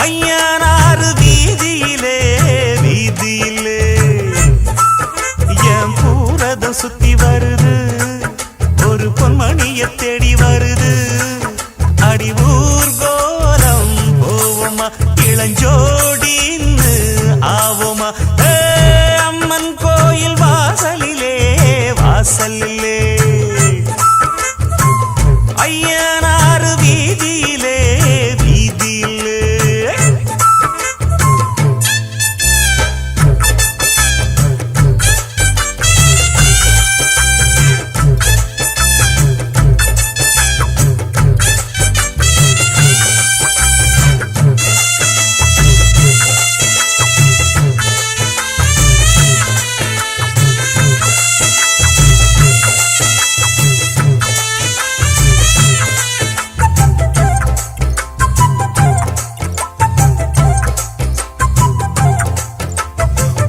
ஐயனாறு வீதியிலே வீதியிலே என் பூரதம் சுத்தி வருது ஒரு பொன்மணிய தேடி வருது அடி ஊர்கோலம் போவோமா இளஞ்சோடின்னு ஆவோமா அம்மன் கோயில் வாசலிலே வாசலிலே ஐயனாறு வீதியிலே வீதியிலே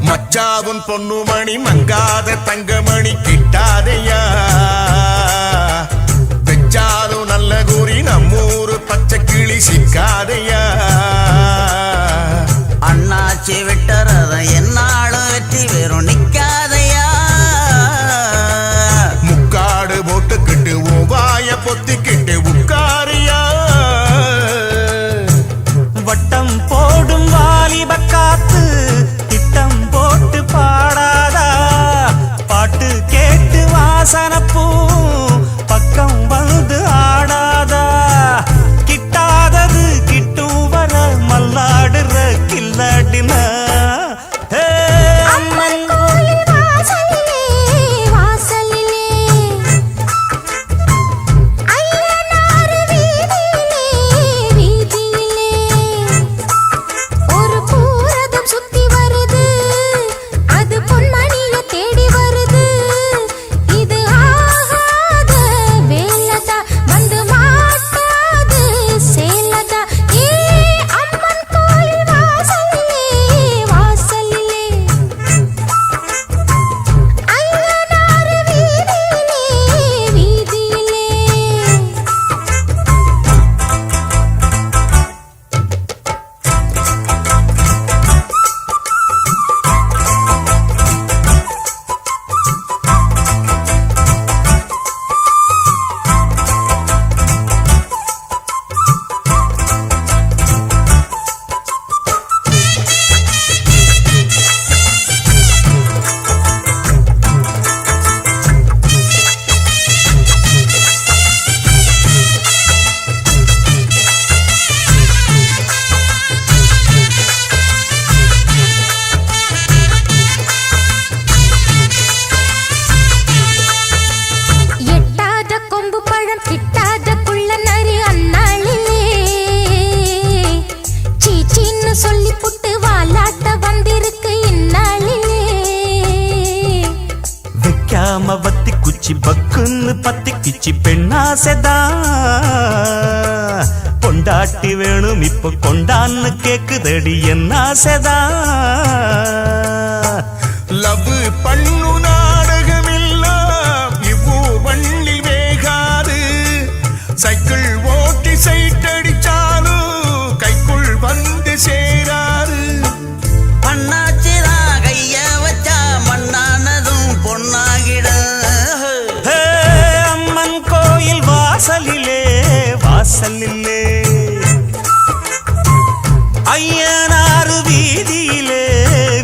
மச்சாவும் பொண்ணுமணி மங்காத தங்கமணி கிட்டாதையா வெச்சாலும் நல்ல கூறி நம்மூரு பச்சை கிளி சிக்காதையா அண்ணாச்சி விட்டறத என்னாலும் வெற்றி வெறும் நிக்காதையா முக்காடு போட்டுக்கிட்டு வாய பொத்திக்கிட்டு உட்காரியா வட்டம் போடும் வாலிப காத்து திட்டம் போட்டு பாடாதா பாட்டு கேட்டு வாசனப்பூ பக்கம் வந்து ஆடாதா கிட்டாதது கிட்டும் வர மல்லாடுற கில்லாடின அம்மன் கோயில் வாசலிலே வாசலிலே ஐயனாறு வீதியிலே வீதியிலே ஒரு பூரதம் சுத்தி வருது அது பொன்மணிய தேடி வருது இது ஆகாத வேலதா வந்து மாட்டாது சேலதா அம்மன் கோயில் வாசலிலே வாசலிலே ஐயனாறு வீதியிலே வீதியிலே எட்டாத கொம்பு பழம் கிட்டாத குள்ள நரி அண்ணாளிலே சீச்சின்னு சொல்லி புட்டு வாலாட்ட வந்திருக்கு இந்நாளிலே வைக்காம வத்தி குச்சி பக்குன்னு பத்தி கிச்சி பெண்ணாசைதா பொண்டாட்டி வேணும் இப்ப கொண்டான்னு கேக்குதடி என்ன ஆசைதா லவ் பண்ணு நாடகமெல்லாம் இவ்வூர் வண்டி வேகாது சைக்கிள் ஓட்டி சைட்டடிச்சாலும் கைக்குள் வந்து சேராது அண்ணாச்சிதான் கைய வச்சா மண்ணானதும் பொன்னாகிட அம்மன் கோயில் வாசலிலே வாசலிலே ஐயனாறு வீதியிலே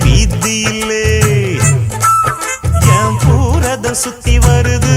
வீதியிலே என் பூரதம் சுத்தி வருது